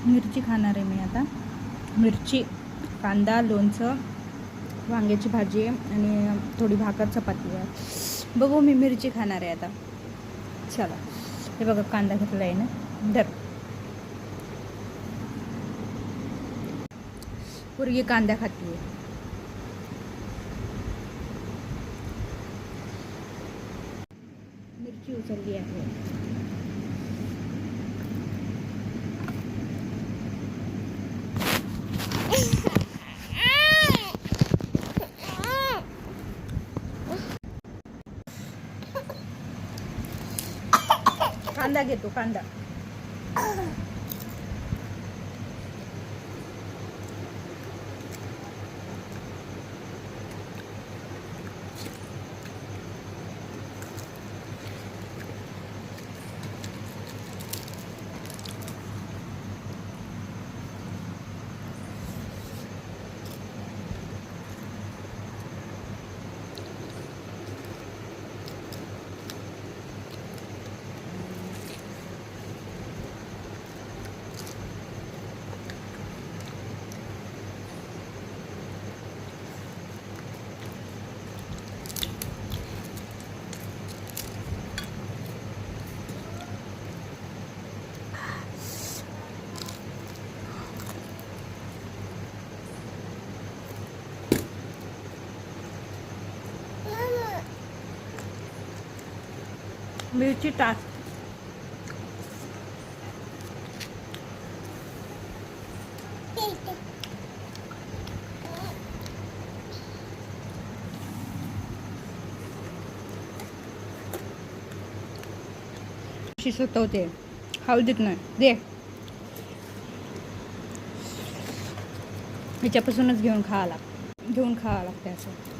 मिरची खाणार आहे मी आता. मिरची, कांदा, लोणचं, वांग्याची भाजी आणि थोडी भाकर चपाती आहे. बघू मी मिरची खाणार आहे आता. चला, हे बघा कांदा घेतला आहे ना. धर पोरगी कांदा खाते. मिरची उचलली आहे. कांदा घेतो, कांदा. मिरची टाक. शिजत होते, खाऊ देत नाही. दे, ह्याच्यापासूनच घेऊन खावं लागते असं.